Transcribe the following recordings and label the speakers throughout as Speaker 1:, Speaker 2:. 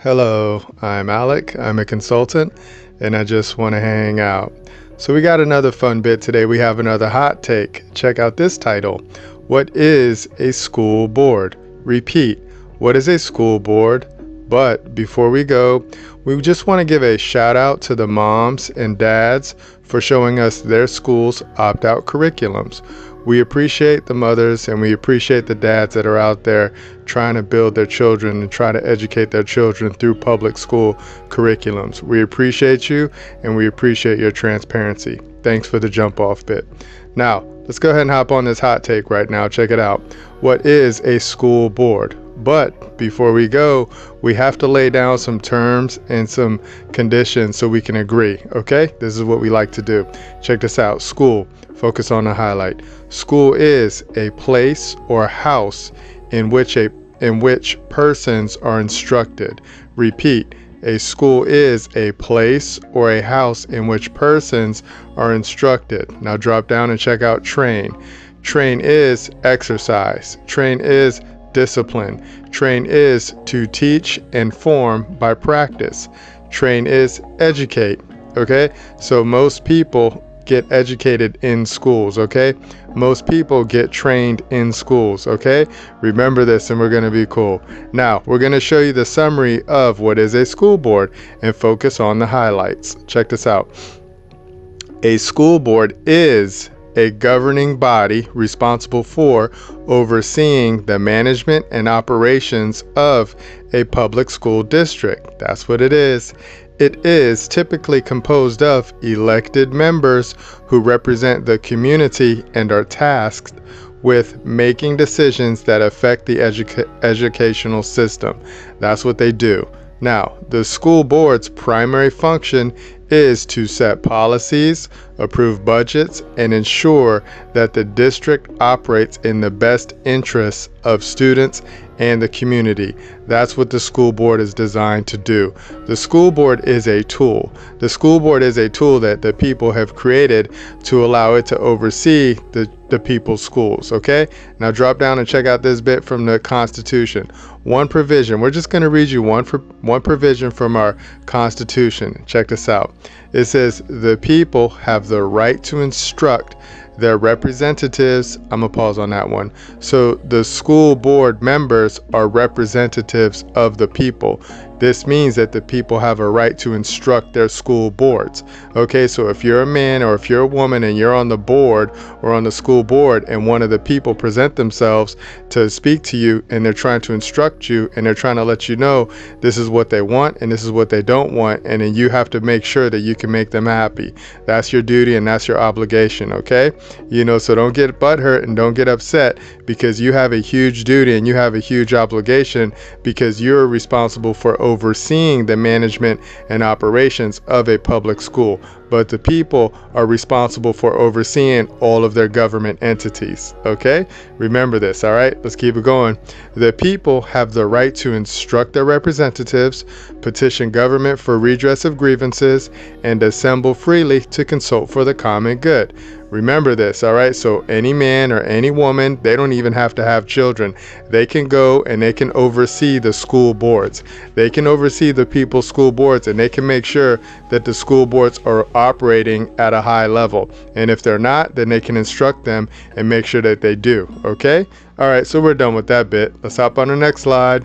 Speaker 1: Hello, I'm Alec. I'm a consultant and I just want to hang out. So we got another fun bit today. We have another hot take. Check out this title. What is a school board? Repeat. What is a school board? But before we go, we just want to give a shout out to the moms and dads for showing us their school's opt-out curriculums. We appreciate the mothers and we appreciate the dads that are out there trying to build their children and try to educate their children through public school curriculums. We appreciate you and we appreciate your transparency. Thanks for the jump off bit. Now, let's go ahead and hop on this hot take right now. Check it out. What is a school board? But before we go, we have to lay down some terms and some conditions so we can agree, okay? This is what we like to do. Check this out. School. Focus on the highlight. School is a place or house in which persons are instructed. Repeat. A school is a place or a house in which persons are instructed. Now drop down and check out train. Train is exercise. Train is discipline. Train is to teach and form by practice. Train is educate. Okay, so most people get educated in schools. Okay, most people get trained in schools. Okay, remember this and we're going to be cool. Now we're going to show you the summary of what is a school board and focus on the highlights. Check this out. A school board is a governing body responsible for overseeing the management and operations of a public school district. That's what it is. It is typically composed of elected members who represent the community and are tasked with making decisions that affect the educational system. That's what they do. Now, the school board's primary function is to set policies, approve budgets, and ensure that the district operates in the best interests of students and the community. That's what the school board is designed to do. The school board is a tool. The school board is a tool that the people have created to allow it to oversee the people's schools. Okay, now drop down and check out this bit from the Constitution. One provision. We're just going to read you one provision from our Constitution. Check this out. It says the people have the right to instruct their representatives. I'm gonna pause on that one. So the school board members are representatives of the people. This means that the people have a right to instruct their school boards. Okay, so if you're a man or if you're a woman and you're on the board or on the school board and one of the people present themselves to speak to you and they're trying to instruct you and they're trying to let you know this is what they want and this is what they don't want, and then you have to make sure that you can make them happy. That's your duty and that's your obligation, okay? So don't get butthurt and don't get upset because you have a huge duty and you have a huge obligation because you're responsible for overseeing the management and operations of a public school. But the people are responsible for overseeing all of their government entities. Okay? Remember this, all right? Let's keep it going. The people have the right to instruct their representatives, petition government for redress of grievances, and assemble freely to consult for the common good. Remember this, all right? So any man or any woman, they don't even have to have children. They can go and they can oversee the school boards. They can oversee the people's school boards and they can make sure that the school boards are operating at a high level. And if they're not, then they can instruct them and make sure that they do, okay? All right, so we're done with that bit. Let's hop on the next slide.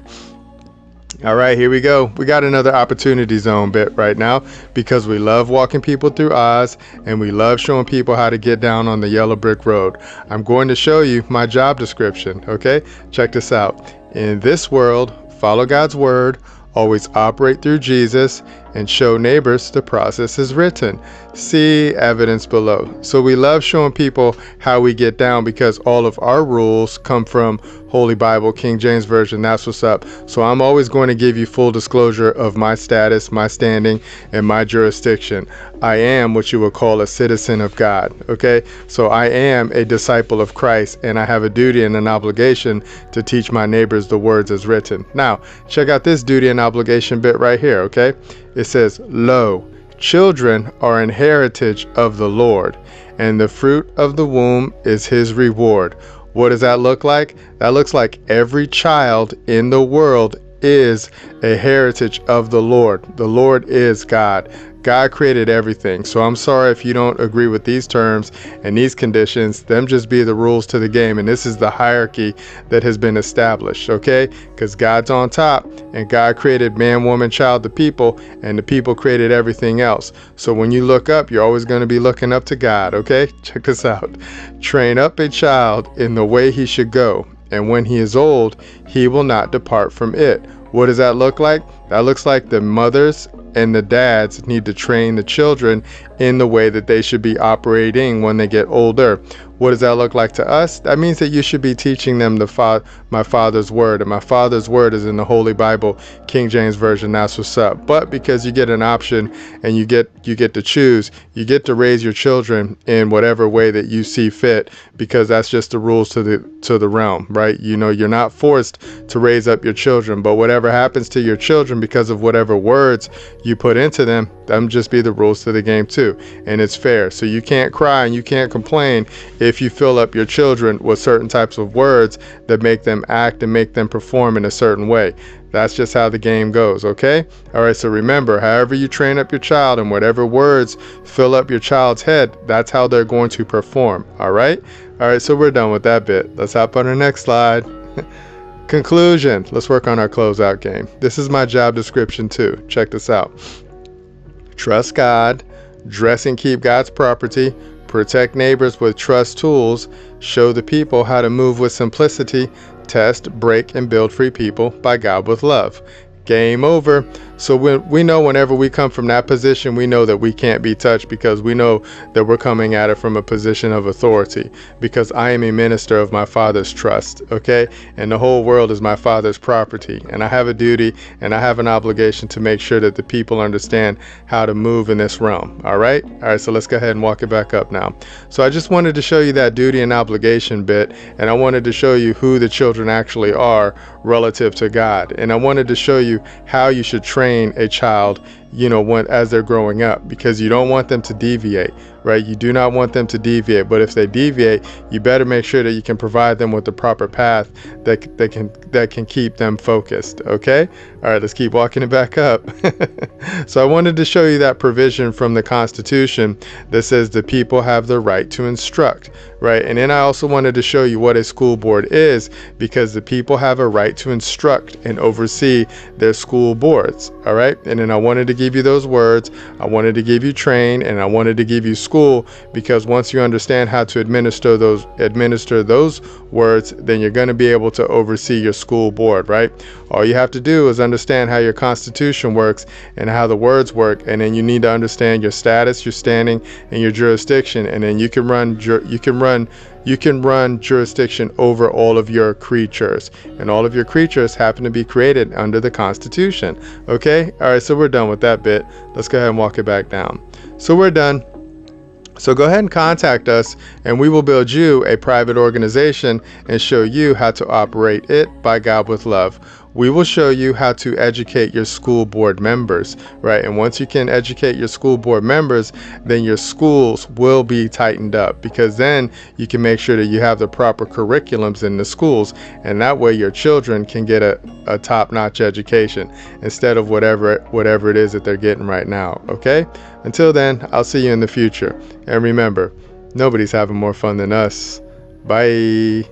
Speaker 1: All right, here we go. We got another opportunity zone bit right now because we love walking people through Oz and we love showing people how to get down on the yellow brick road. I'm going to show you my job description, okay? Check this out. In this world, follow God's word, always operate through Jesus, and show neighbors the process is written. See evidence below. So we love showing people how we get down because all of our rules come from Holy Bible, King James Version. That's what's up. So I'm always going to give you full disclosure of my status, my standing, and my jurisdiction. I am what you would call a citizen of God. Okay, so I am a disciple of Christ and I have a duty and an obligation to teach my neighbors the words as written. Now check out this duty and obligation bit right here. Okay, it says, lo, children are an heritage of the Lord, and the fruit of the womb is his reward. What does that look like? That looks like every child in the world is a heritage of the Lord. The Lord is God. God created everything. So I'm sorry if you don't agree with these terms and these conditions. Them just be the rules to the game. And this is the hierarchy that has been established, okay? Because God's on top, and God created man, woman, child, the people, and the people created everything else. So when you look up, you're always going to be looking up to God, okay? Check this out. Train up a child in the way he should go, and when he is old, he will not depart from it. What does that look like? That looks like the mothers and the dads need to train the children in the way that they should be operating when they get older. What does that look like to us? That means that you should be teaching them my Father's word, and my Father's word is in the Holy Bible, King James Version. That's what's up. But because you get an option and you get to choose, you get to raise your children in whatever way that you see fit, because that's just the rules to the realm, right? You know, you're not forced to raise up your children, but whatever happens to your children because of whatever words you put into them just be the rules to the game too, and it's fair. So you can't cry and you can't complain if you fill up your children with certain types of words that make them act and make them perform in a certain way. That's just how the game goes, okay? All right, so remember, however you train up your child and whatever words fill up your child's head, that's how they're going to perform, all right? All right, so we're done with that bit. Let's hop on the next slide. Conclusion. Let's work on our closeout game. This is my job description too. Check this out. Trust God, dress and keep God's property, protect neighbors with trust tools, show the people how to move with simplicity, test, break, and build free people by God with love. Game over. So we know whenever we come from that position, we know that we can't be touched, because we know that we're coming at it from a position of authority, because I am a minister of my Father's trust, okay? And the whole world is my Father's property, and I have a duty and I have an obligation to make sure that the people understand how to move in this realm, all right? All right, so let's go ahead and walk it back up now. So I just wanted to show you that duty and obligation bit, and I wanted to show you who the children actually are relative to God, and I wanted to show you how you should train a child, you know, as they're growing up, because you don't want them to deviate, right? You do not want them to deviate, but if they deviate, you better make sure that you can provide them with the proper path that can keep them focused, okay? All right, let's keep walking it back up. So I wanted to show you that provision from the Constitution that says the people have the right to instruct, right? And then I also wanted to show you what a school board is, because the people have a right to instruct and oversee their school boards, all right? And then I wanted to give you those words, I wanted to give you train, and I wanted to give you school, because once you understand how to administer those words, then you're going to be able to oversee your school board, right? All you have to do is understand how your Constitution works and how the words work, and then you need to understand your status, your standing, and your jurisdiction, and then you can run jurisdiction over all of your creatures, and all of your creatures happen to be created under the Constitution, okay? All right, so we're done with that bit. Let's go ahead and walk it back down. So we're done. So go ahead and contact us, and we will build you a private organization and show you how to operate it by God with love. We will show you how to educate your school board members, right? And once you can educate your school board members, then your schools will be tightened up, because then you can make sure that you have the proper curriculums in the schools, and that way your children can get a top-notch education instead of whatever it is that they're getting right now, okay? Until then, I'll see you in the future. And remember, nobody's having more fun than us. Bye.